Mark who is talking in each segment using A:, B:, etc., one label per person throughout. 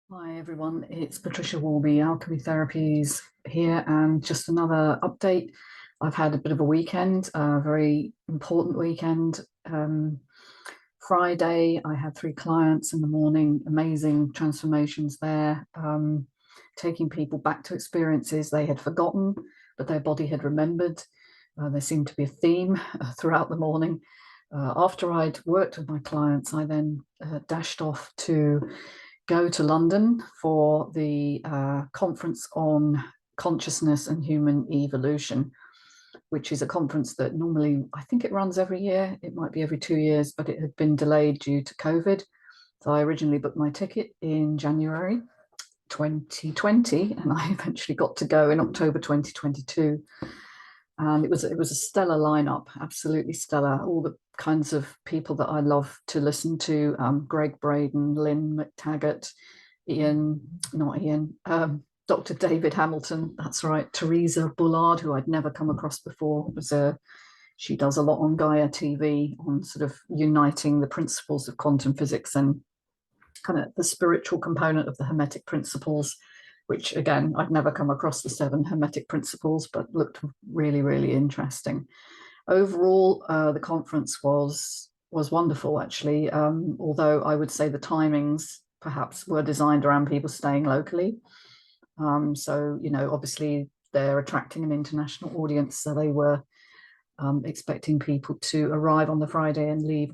A: Hi everyone, it's Patricia Worby, Alchemy Therapies here, and just another update. I've had a bit of a weekend, a very important weekend. Friday, I had 3 clients in the morning, amazing transformations there, taking people back to experiences they had forgotten, but their body had remembered. There seemed to be a theme throughout the morning. After I'd worked with my clients, I then dashed off to go to London for the conference on consciousness and human evolution, which is a conference that normally, I think it runs every year. It might be every 2 years, but it had been delayed due to COVID. So I originally booked my ticket in January 2020, and I eventually got to go in October 2022. And it was a stellar lineup, absolutely stellar. All the kinds of people that I love to listen to: Greg Braden, LynnMcTaggart, Dr. David Hamilton. That's right, TeresaBullard, who I'd never come across before. She does a lot on Gaia TV on sort of uniting the principles of quantum physics and kind of the spiritual component of the Hermetic principles, which again, I'd never come across the 7 Hermetic principles, but looked really, really interesting. Overall, the conference was wonderful, actually, although I would say the timings perhaps were designed around people staying locally. So, obviously they're attracting an international audience, so they were expecting people to arrive on the Friday and leave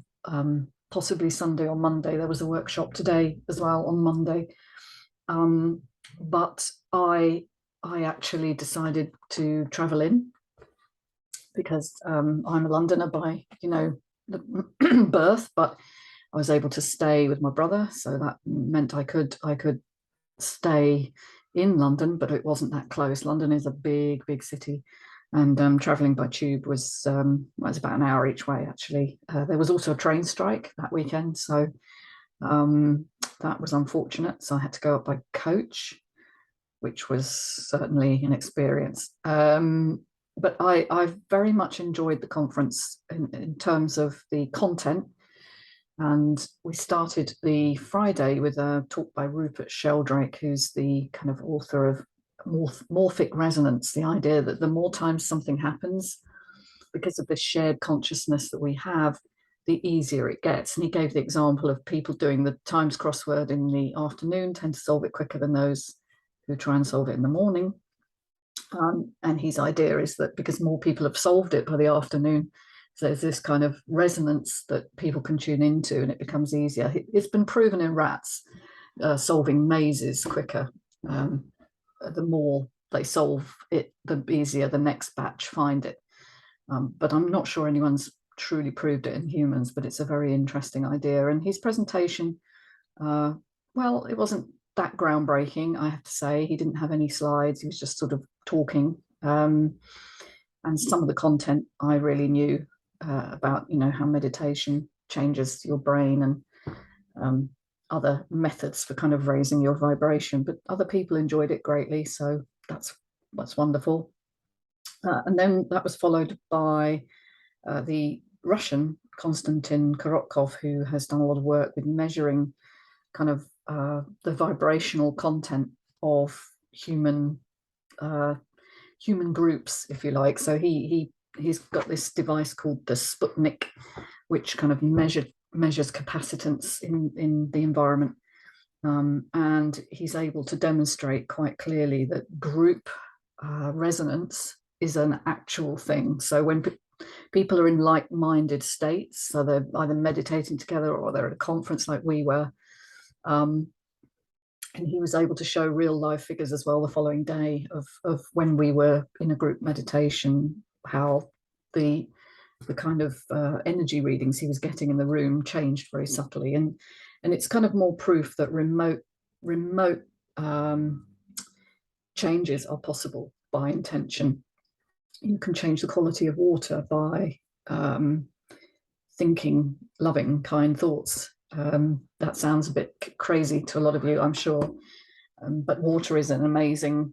A: possibly Sunday or Monday. There was a workshop today as well on Monday. But I actually decided to travel in because I'm a Londoner by birth, but I was able to stay with my brother, so that meant I could stay in London, but it wasn't that close. London is a big city, and traveling by tube was about an hour each way. Actually, there was also a train strike that weekend, so that was unfortunate. So I had to go up by coach, which was certainly an experience. But I very much enjoyed the conference in terms of the content. And we started the Friday with a talk by Rupert Sheldrake, who's the kind of author of morphic resonance, the idea that the more times something happens, because of the shared consciousness that we have, the easier it gets. And he gave the example of people doing the Times crossword in the afternoon tend to solve it quicker than those who try and solve it in the morning. And his idea is that because more people have solved it by the afternoon, so there's this kind of resonance that people can tune into and it becomes easier. It's been proven in rats solving mazes quicker. The more they solve it, the easier the next batch find it. But I'm not sure anyone's truly proved it in humans, but it's a very interesting idea. And his presentation, well, it wasn't that groundbreaking, I have to say. He didn't have any slides. He was just sort of talking. And some of the content I really knew about, how meditation changes your brain and other methods for kind of raising your vibration. But other people enjoyed it greatly, so that's wonderful. And then that was followed by the Russian Konstantin Korotkov, who has done a lot of work with measuring kind of the vibrational content of human groups, if you like. So he's got this device called the Sputnik, which kind of measures capacitance in the environment. And he's able to demonstrate quite clearly that group resonance is an actual thing. So when people are in like-minded states, so they're either meditating together or they're at a conference like we were, and he was able to show real live figures as well the following day of when we were in a group meditation, how the kind of energy readings he was getting in the room changed very subtly. And it's kind of more proof that remote changes are possible by intention. You can change the quality of water by thinking loving, kind thoughts. That sounds a bit crazy to a lot of you, I'm sure, but water is an amazing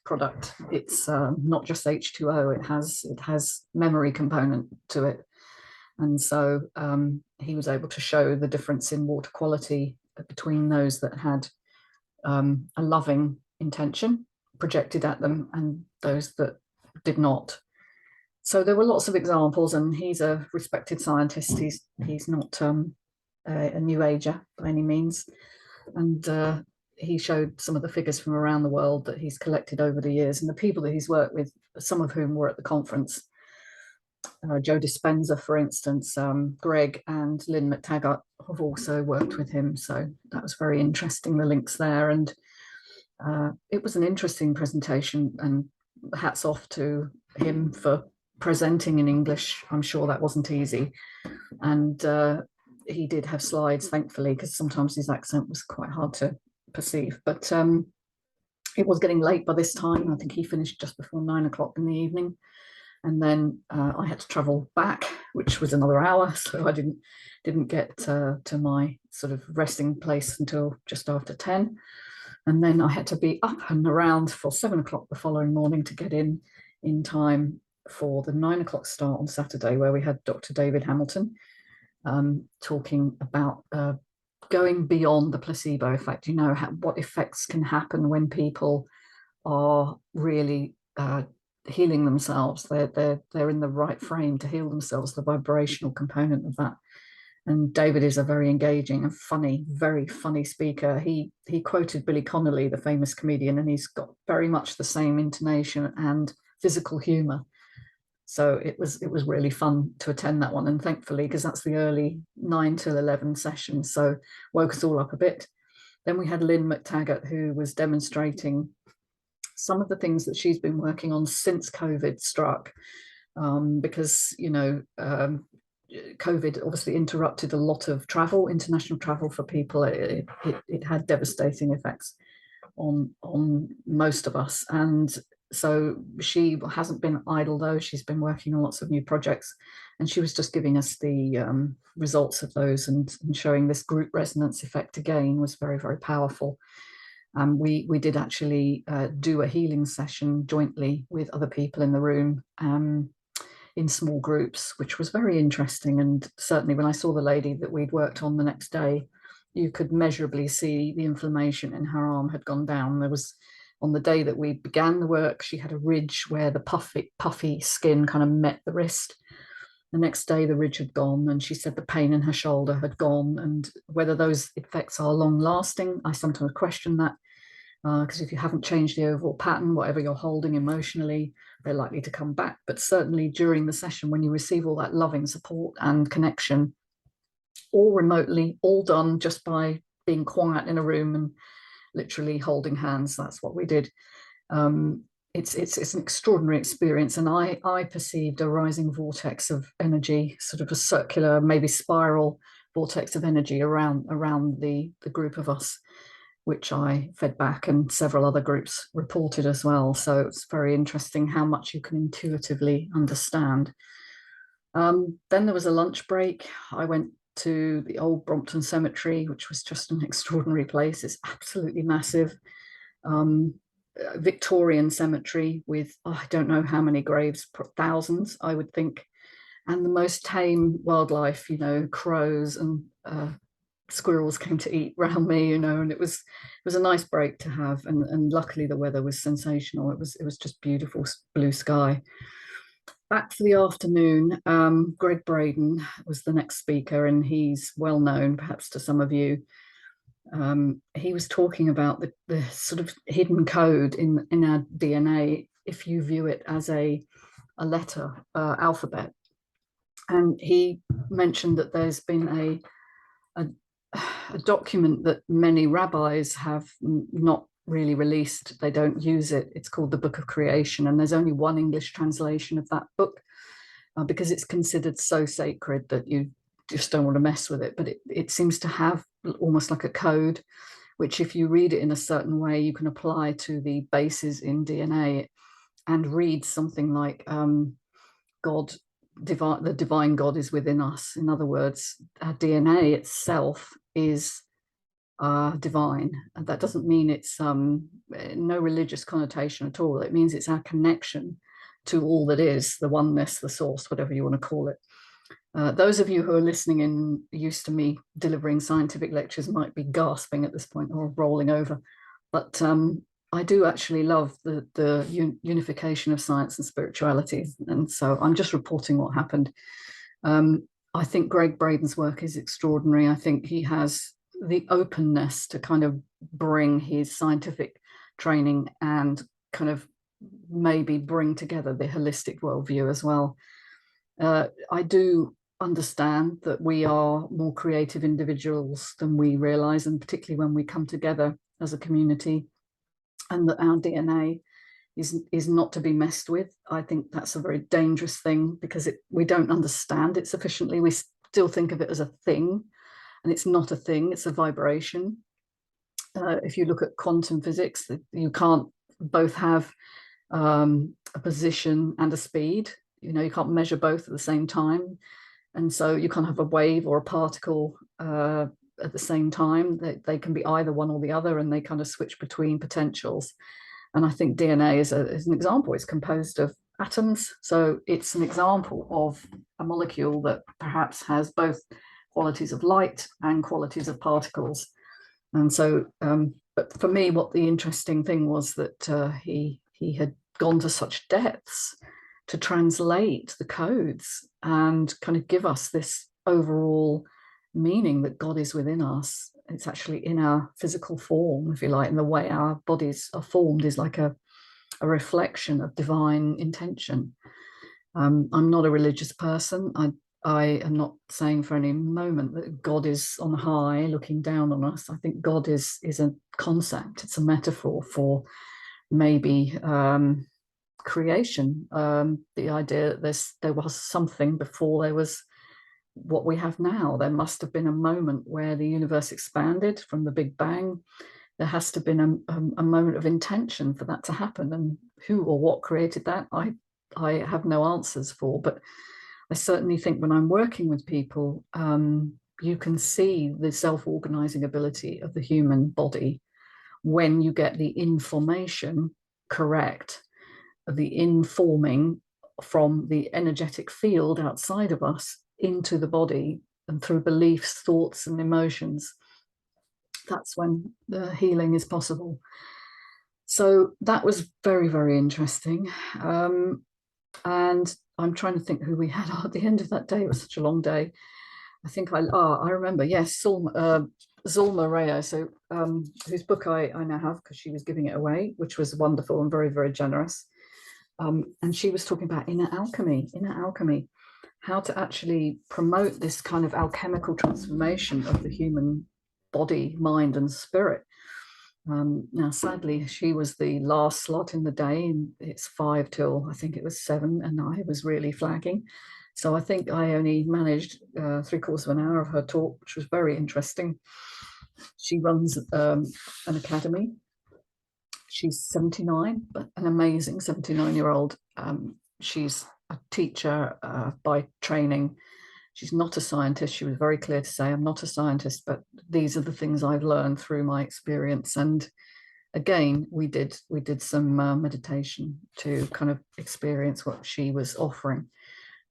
A: product. It's not just H2O. It has memory component to it, and so he was able to show the difference in water quality between those that had a loving intention projected at them and those that did not. So there were lots of examples, and he's a respected scientist. He's not a new ager by any means. And he showed some of the figures from around the world that he's collected over the years, and the people that he's worked with, some of whom were at the conference. Joe Dispenza, for instance, Greg and LynnMcTaggart have also worked with him. So that was very interesting, the links there. And it was an interesting presentation, and hats off to him for presenting in English. I'm sure that wasn't easy. And he did have slides, thankfully, because sometimes his accent was quite hard to perceive. But it was getting late by this time. I think he finished just before 9 o'clock in the evening. And then I had to travel back, which was another hour. So I didn't get to my sort of resting place until just after 10. And then I had to be up and around for 7 o'clock the following morning to get in time for the 9 o'clock start on Saturday, where we had Dr. David Hamilton talking about going beyond the placebo effect. You know, what effects can happen when people are really healing themselves. They're in the right frame to heal themselves, the vibrational component of that. And David is a very engaging and funny, very funny speaker. He quoted Billy Connolly, the famous comedian, and he's got very much the same intonation and physical humor. So it was really fun to attend that one. And thankfully, because that's the early 9 till 11 session, so woke us all up a bit. Then we had LynnMcTaggart, who was demonstrating some of the things that she's been working on since COVID struck, because, you know, COVID obviously interrupted a lot of travel, international travel for people. It had devastating effects on most of us. And so she hasn't been idle, though. She's been working on lots of new projects, and she was just giving us the results of those and showing this group resonance effect again was very, very powerful. We did actually do a healing session jointly with other people in the room in small groups, which was very interesting. And certainly when I saw the lady that we'd worked on the next day, you could measurably see the inflammation in her arm had gone down. There was, on the day that we began the work, she had a ridge where the puffy skin kind of met the wrist. The next day, the ridge had gone, and she said the pain in her shoulder had gone. And whether those effects are long lasting, I sometimes question that, because if you haven't changed the overall pattern, whatever you're holding emotionally, they're likely to come back. But certainly during the session, when you receive all that loving support and connection, all remotely, all done just by being quiet in a room and literally holding hands, that's what we did. It's an extraordinary experience, and I perceived a rising vortex of energy, sort of a circular, maybe spiral vortex of energy around the group of us, which I fed back, and several other groups reported as well. So it's very interesting how much you can intuitively understand. Then there was a lunch break. I went to the old Brompton Cemetery, which was just an extraordinary place. It's absolutely massive. Victorian cemetery with, I don't know how many graves, thousands, I would think. And the most tame wildlife, you know, crows and squirrels came to eat around me, you know, and it was a nice break to have. And luckily the weather was sensational. It was just beautiful blue sky. Back for the afternoon, Greg Braden was the next speaker, and he's well known perhaps to some of you. He was talking about the sort of hidden code in our DNA if you view it as a letter, alphabet. And he mentioned that there's been a document that many rabbis have not really released. They don't use it. It's called the Book of Creation, and there's only one English translation of that book because it's considered so sacred that you just don't want to mess with it. But it seems to have almost like a code, which if you read it in a certain way, you can apply to the bases in DNA and read something like God, the divine God is within us. In other words, our DNA itself is divine. And that doesn't mean it's no religious connotation at all. It means it's our connection to all that is, the oneness, the source, whatever you want to call it. Those of you who are listening in used to me delivering scientific lectures might be gasping at this point or rolling over, but I do actually love the unification of science and spirituality, and so I'm just reporting what happened. I think Greg Braden's work is extraordinary. I think he has the openness to kind of bring his scientific training and kind of maybe bring together the holistic worldview as well. I do understand that we are more creative individuals than we realize, and particularly when we come together as a community, and that our DNA is not to be messed with. I think that's a very dangerous thing because we don't understand it sufficiently. We still think of it as a thing, and it's not a thing, it's a vibration. If you look at quantum physics, you can't both have a position and a speed. You know, you can't measure both at the same time. And so you can't have a wave or a particle at the same time. They can be either one or the other, and they kind of switch between potentials. And I think DNA is an example. It's composed of atoms. So it's an example of a molecule that perhaps has both qualities of light and qualities of particles. And so, but for me, what the interesting thing was that he had gone to such depths to translate the codes and kind of give us this overall meaning that God is within us. It's actually in our physical form, if you like, and the way our bodies are formed is like a reflection of divine intention. I'm not a religious person. I am not saying for any moment that God is on high looking down on us. I think God is a concept. It's a metaphor for maybe creation. The idea that there was something before there was what we have now. There must have been a moment where the universe expanded from the Big Bang. There has to have been a moment of intention for that to happen, and who or what created that, I have no answers for. But I certainly think when I'm working with people, you can see the self-organizing ability of the human body when you get the information correct, the informing from the energetic field outside of us into the body and through beliefs, thoughts, and emotions. That's when the healing is possible. So that was very, very interesting. And I'm trying to think who we had at the end of that day. It was such a long day. I think I remember, yes, ZulmaReyo, so whose book I now have because she was giving it away, which was wonderful and very, very generous. And she was talking about inner alchemy, how to actually promote this kind of alchemical transformation of the human body, mind, and spirit. Now, sadly, she was the last slot in the day, and it's 5 till I think it was 7, and I was really flagging. So I think I only managed 3/4 of an hour of her talk, which was very interesting. She runs an academy. She's 79, but an amazing 79-year-old. She's a teacher by training. She's not a scientist. She was very clear to say, I'm not a scientist, but these are the things I've learned through my experience. And again, we did some meditation to kind of experience what she was offering.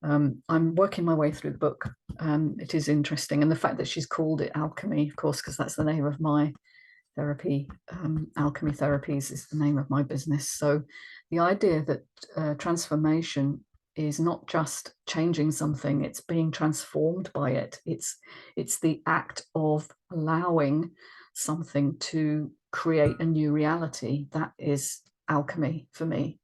A: I'm working my way through the book. It is interesting. And the fact that she's called it alchemy, of course, because that's the name of my therapy. Alchemy Therapies is the name of my business. So the idea that transformation is not just changing something, it's being transformed by it. It's the act of allowing something to create a new reality. That is alchemy for me.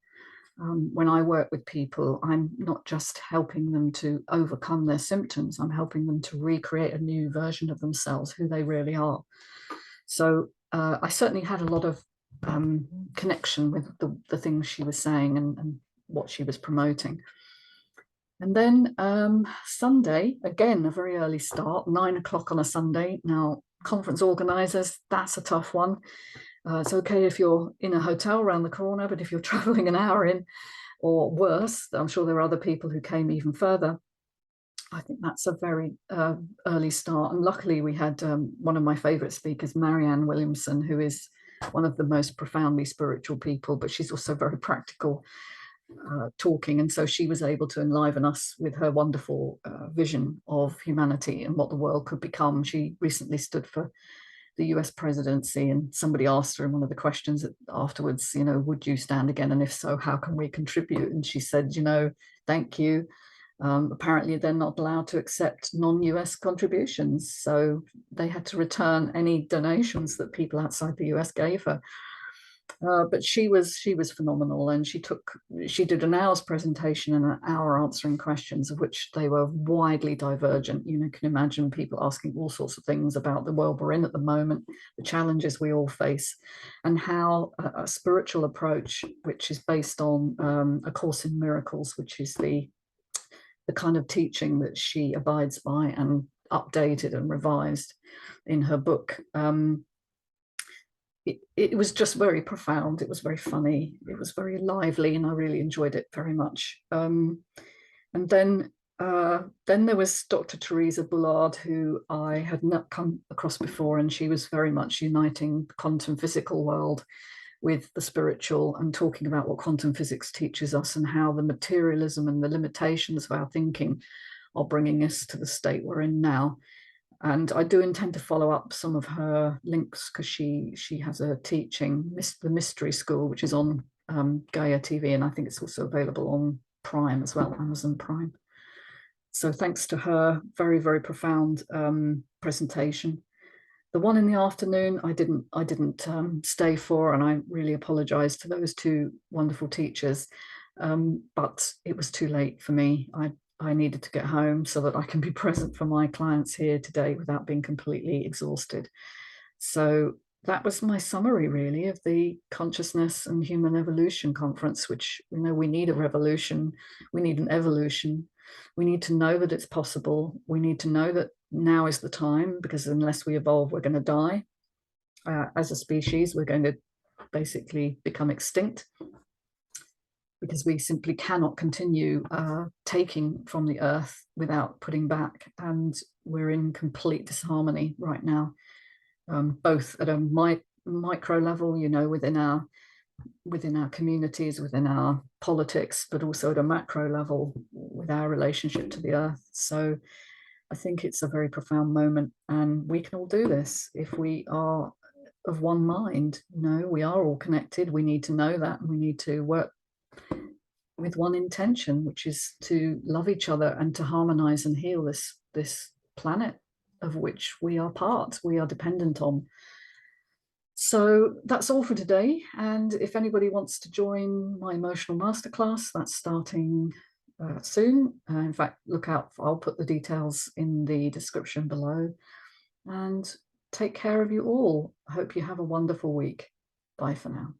A: When I work with people, I'm not just helping them to overcome their symptoms, I'm helping them to recreate a new version of themselves, who they really are. So I certainly had a lot of connection with the things she was saying and what she was promoting. And then Sunday, again, a very early start, 9 o'clock on a Sunday. Now, conference organizers, that's a tough one. It's okay if you're in a hotel around the corner, but if you're traveling an hour in or worse, I'm sure there are other people who came even further. I think that's a very early start. And luckily we had one of my favorite speakers, Marianne Williamson, who is one of the most profoundly spiritual people, but she's also very practical. talking, and so she was able to enliven us with her wonderful vision of humanity and what the world could become. She recently stood for the US presidency, and somebody asked her in one of the questions afterwards, you know, would you stand again, and if so, how can we contribute? And she said, you know, thank you. Apparently they're not allowed to accept non-US contributions, so they had to return any donations that people outside the US gave her. But she was phenomenal, and she did an hour's presentation and an hour answering questions, of which they were widely divergent. You know, can imagine people asking all sorts of things about the world we're in at the moment, the challenges we all face, and how a spiritual approach, which is based on A Course in Miracles, which is the kind of teaching that she abides by and updated and revised in her book. It was just very profound. It was very funny. It was very lively, and I really enjoyed it very much. And then there was Dr. TeresaBullard, who I had not come across before, and she was very much uniting the quantum physical world with the spiritual, and talking about what quantum physics teaches us and how the materialism and the limitations of our thinking are bringing us to the state we're in now. And I do intend to follow up some of her links, because she has a teaching, the Mystery School, which is on Gaia TV, and I think it's also available on Prime as well, Amazon Prime. So thanks to her, very, very profound presentation. The one in the afternoon, I didn't stay for, and I really apologize to those two wonderful teachers, but it was too late for me. I needed to get home so that I can be present for my clients here today without being completely exhausted. So that was my summary, really, of the Consciousness and Human Evolution Conference, which, you know, we need a revolution, we need an evolution, we need to know that it's possible, we need to know that now is the time, because unless we evolve, we're going to die. As a species, we're going to basically become extinct, because we simply cannot continue taking from the earth without putting back. And we're in complete disharmony right now, both at a micro level, you know, within our communities, within our politics, but also at a macro level with our relationship to the earth. So I think it's a very profound moment, and we can all do this if we are of one mind. You know, we are all connected. We need to know that, and we need to work with one intention, which is to love each other and to harmonize and heal this planet of which we are part, we are dependent on. So that's all for today. And if anybody wants to join my Emotional Masterclass, that's starting soon. In fact, look out, I'll put the details in the description below. And take care of you all. I hope you have a wonderful week. Bye for now.